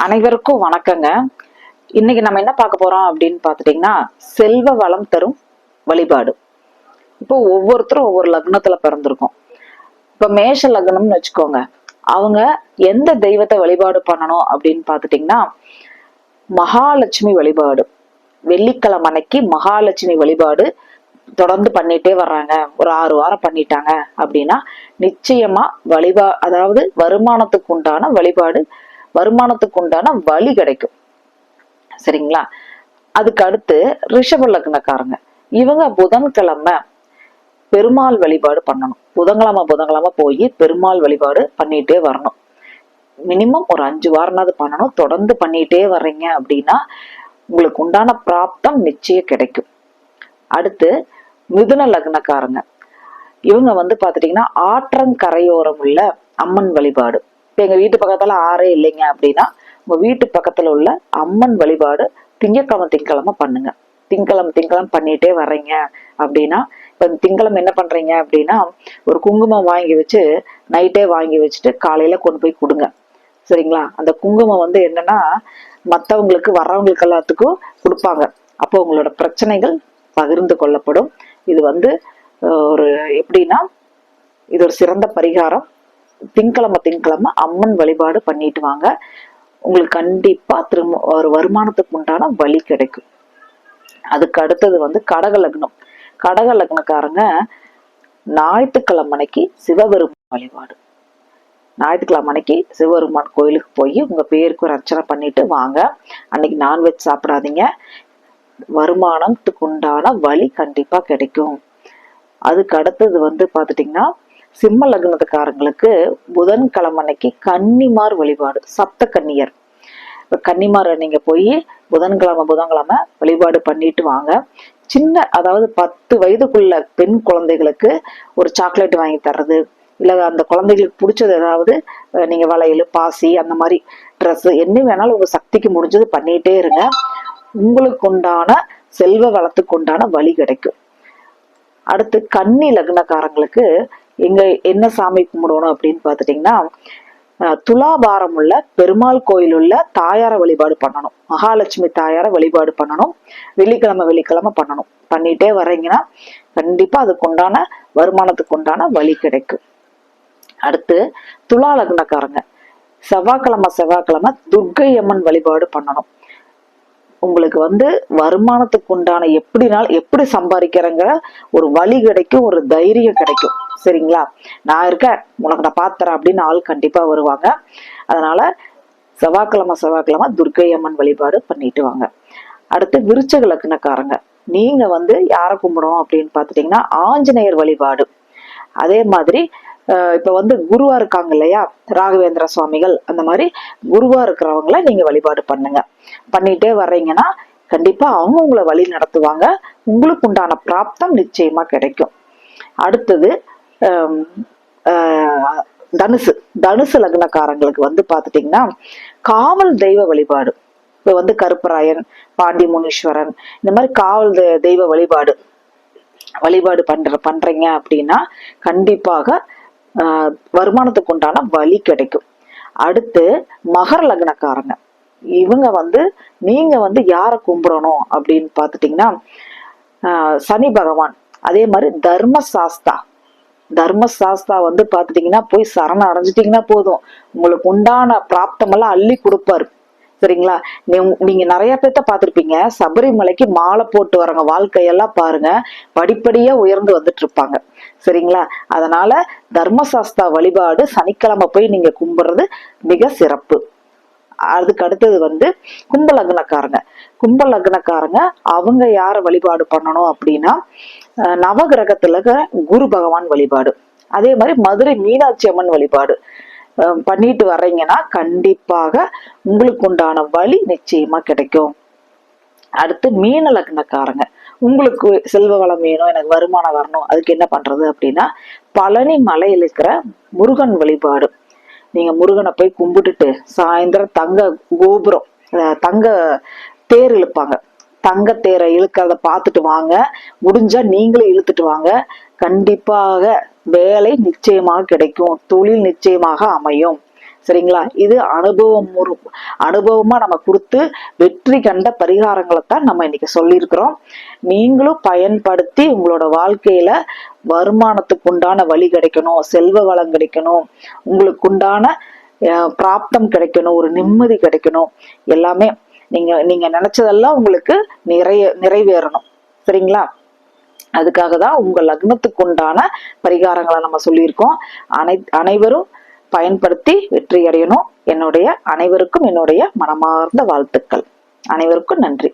அனைவருக்கும் வணக்கங்க. இன்னைக்கு நம்ம என்ன பார்க்க போறோம் அப்படின்னு பார்த்துட்டீங்கன்னா, செல்வ வளம் தரும் வழிபாடு. இப்போ ஒவ்வொருத்தரும் ஒவ்வொரு லக்னத்துல பிறந்திருக்கும். இப்ப மேஷ லக்னம்னு வச்சுக்கோங்க. அவங்க எந்த தெய்வத்தை வழிபாடு பண்ணணும் அப்படின்னு பார்த்துட்டீங்கன்னா, மகாலட்சுமி வழிபாடு. வெள்ளிக்கிழமை அன்னைக்கு மகாலட்சுமி வழிபாடு தொடர்ந்து பண்ணிட்டே வர்றாங்க, ஒரு 6 வாரம் பண்ணிட்டாங்க அப்படின்னா நிச்சயமா அதாவது வருமானத்துக்கு உண்டான வழிபாடு, வருமானத்துக்கு உண்டான வழி கிடைக்கும். சரிங்களா? அதுக்கு அடுத்து ரிஷப லக்னக்காரங்க, இவங்க புதன்கிழமை பெருமாள் வழிபாடு பண்ணணும். புதன்கிழமை போய் பெருமாள் வழிபாடு பண்ணிட்டே வரணும். மினிமம் ஒரு 5 வாரம்னாவது பண்ணணும். தொடர்ந்து பண்ணிட்டே வர்றீங்க அப்படின்னா உங்களுக்கு உண்டான பிராப்தம் நிச்சயம் கிடைக்கும். அடுத்து மிதுன லக்னக்காரங்க, இவங்க பாத்துட்டீங்கன்னா ஆற்றங்கரையோரம் உள்ள அம்மன் வழிபாடு. இப்ப எங்க வீட்டு பக்கத்துல ஆறே இல்லைங்க அப்படின்னா உங்க வீட்டு பக்கத்துல உள்ள அம்மன் வழிபாடு திங்கக்கிழமை பண்ணுங்க. திங்கக்கிழமை பண்ணிட்டே வர்றீங்க அப்படின்னா, இப்ப திங்கக்கிழமை என்ன பண்றீங்க அப்படின்னா, ஒரு குங்குமம் வாங்கி வச்சு நைட்டே வாங்கி வச்சுட்டு காலையில கொண்டு போய் கொடுங்க. சரிங்களா? அந்த குங்குமம் என்னன்னா மற்றவங்களுக்கு வர்றவங்களுக்கு எல்லாத்துக்கும் கொடுப்பாங்க. அப்போ உங்களோட பிரச்சனைகள் பகிர்ந்து கொள்ளப்படும். இது ஒரு எப்படின்னா, இது ஒரு சிறந்த பரிகாரம். திங்கக்கிழமை அம்மன் வழிபாடு பண்ணிட்டு வாங்க. உங்களுக்கு கண்டிப்பா திரும்ப ஒரு வருமானத்துக்கு உண்டான வழி கிடைக்கும். அதுக்கு அடுத்தது கடக லக்னம். கடக லக்னக்காரங்க ஞாயிற்றுக்கிழமை அன்னைக்கு சிவபெருமான் வழிபாடு. ஞாயிற்றுக்கிழமை அன்னைக்கு சிவபெருமான் கோயிலுக்கு போய் உங்க பேருக்கு ஒரு அர்ச்சனை பண்ணிட்டு வாங்க. அன்னைக்கு நான்வெஜ் சாப்பிடாதீங்க. வருமானத்துக்கு உண்டான வழி கண்டிப்பா கிடைக்கும். அதுக்கு அடுத்தது பாத்துட்டீங்கன்னா, சிம்ம லக்னத்துக்காரங்களுக்கு புதன்கிழமை அன்னைக்கு கன்னிமார் வழிபாடு, சப்த கன்னியர். இப்ப கன்னிமாரை நீங்க போய் புதன்கிழமை வழிபாடு பண்ணிட்டு வாங்க. அதாவது 10 வயதுக்குள்ள பெண் குழந்தைகளுக்கு ஒரு சாக்லேட் வாங்கி தர்றது, இல்ல அந்த குழந்தைகளுக்கு பிடிச்சது ஏதாவது நீங்க வளையல், பாசி, அந்த மாதிரி ட்ரெஸ் என்ன வேணாலும் உங்க சக்திக்கு முடிஞ்சது பண்ணிட்டே இருங்க. உங்களுக்கு உண்டான செல்வ வளத்துக்கு உண்டான வழி கிடைக்கும். அடுத்து கன்னி லக்னக்காரங்களுக்கு என்ன சாமி கும்பிடணும் அப்படின்னு பாத்துட்டீங்கன்னா, துலாபாரம் உள்ள பெருமாள் கோயில் உள்ள தாயார வழிபாடு பண்ணணும். மகாலட்சுமி தாயார வழிபாடு பண்ணணும். வெள்ளிக்கிழமை பண்ணணும். பண்ணிட்டே வர்றீங்கன்னா கண்டிப்பா அதுக்கு உண்டான வருமானத்துக்கு உண்டான வழி கிடைக்கும். அடுத்து துலா லக்னக்காரங்க செவ்வாய்க்கிழமை துர்க்கை அம்மன் வழிபாடு பண்ணணும். உங்களுக்கு வருமானத்துக்கு உண்டான எப்படி சம்பாதிக்கிறங்கிற ஒரு வழி கிடைக்கும், ஒரு தைரியம் கிடைக்கும். சரிங்களா? நான் இருக்கேன், உனக்கு நான் பாத்துறேன் அப்படின்னு ஆள் கண்டிப்பா வருவாங்க. அதனால செவ்வாய்க்கிழமை துர்க்கை அம்மன் வழிபாடு பண்ணிட்டு வாங்க. அடுத்து விருச்சக லக்னக்காரங்க, நீங்க யாரை கும்பிடணும் அப்படின்னு பாத்துட்டீங்கன்னா ஆஞ்சநேயர் வழிபாடு. அதே மாதிரி இப்ப குருவா இருக்காங்க இல்லையா, ராகவேந்திர சுவாமிகள், அந்த மாதிரி குருவா இருக்கிறவங்கள நீங்க வழிபாடு பண்ணுங்க. பண்ணிட்டே வர்றீங்கன்னா கண்டிப்பா அவங்க உங்களை வழி நடத்துவாங்க. உங்களுக்கு உண்டான பிராப்தம் நிச்சயமா கிடைக்கும். அடுத்தது தனுசு லக்னக்காரங்களுக்கு பாத்துட்டீங்கன்னா காவல் தெய்வ வழிபாடு. இப்ப கருப்பராயன், பாண்டி முனீஸ்வரன், இந்த மாதிரி காவல் தெய்வ வழிபாடு பண்றீங்க அப்படின்னா கண்டிப்பாக வருமானத்துக்கு உண்டான வழி கிடைக்கும். அடுத்து மகர லக்னக்காரங்க, இவங்க நீங்க யாரை கும்பிடணும் அப்படின்னு பாத்துட்டீங்கன்னா சனி பகவான். அதே மாதிரி தர்மசாஸ்தா பாத்துட்டீங்கன்னா போய் சரணம் அடைஞ்சிட்டீங்கன்னா போதும், உங்களுக்கு உண்டான பிராப்தம் எல்லாம் அள்ளி கொடுப்பாரு. சரிங்களா? நீங்க நிறைய பேர்த்த பாத்திருப்பீங்க, சபரிமலைக்கு மாலை போட்டு வரங்க வாழ்க்கையெல்லாம் பாருங்க படிப்படியா உயர்ந்து வந்துட்டு இருப்பாங்க. சரிங்களா? அதனால தர்மசாஸ்தா வழிபாடு சனிக்கிழமை போய் நீங்க கும்பிடுறது மிக சிறப்பு. அதுக்கு அடுத்தது கும்ப லக்னக்காரங்க அவங்க யார வழிபாடு பண்ணணும் அப்படின்னா நவகிரகத்துல குரு பகவான் வழிபாடு. அதே மாதிரி மதுரை மீனாட்சி அம்மன் வழிபாடு பண்ணிட்டு வர்றீங்கன்னா கண்டிப்பாக உங்களுக்கு உண்டான வழி நிச்சயமா கிடைக்கும். அடுத்து மீன லக்னக்காரங்க, உங்களுக்கு செல்வ வளம் வேணும், எனக்கு வருமானம் வரணும், அதுக்கு என்ன பண்றது அப்படின்னா பழனி மலையில் இருக்கிற முருகன் வழிபாடு. நீங்க முருகனை போய் கும்பிட்டுட்டு சாயந்தரம் கோபுரம் தங்க தேர் இழுப்பாங்க, தங்க தேரை இழுக்கிறத பார்த்துட்டு வாங்க. முடிஞ்சா நீங்களே இழுத்துட்டு வாங்க. கண்டிப்பாக வேலை நிச்சயமாக கிடைக்கும், தொழில் நிச்சயமாக அமையும். சரிங்களா? இது அனுபவமா நம்ம கொடுத்து வெற்றி கண்ட பரிகாரங்களை தான் நம்ம இன்னைக்கு சொல்லியிருக்கிறோம். நீங்களும் பயன்படுத்தி உங்களோட வாழ்க்கையில வருமானத்துக்கு உண்டான வழி கிடைக்கணும், செல்வ வளம் கிடைக்கணும், உங்களுக்கு உண்டான பிராப்தம் கிடைக்கணும், ஒரு நிம்மதி கிடைக்கணும், எல்லாமே நீங்க நினைச்சதெல்லாம் உங்களுக்கு நிறைவேறணும். சரிங்களா? அதுக்காக தான் உங்க லக்னத்துக்கு உண்டான பரிகாரங்களை நம்ம சொல்லியிருக்கோம். அனைவரும் பயன்படுத்தி வெற்றி அடையணும். அனைவருக்கும் என்னுடைய மனமார்ந்த வாழ்த்துக்கள். அனைவருக்கும் நன்றி.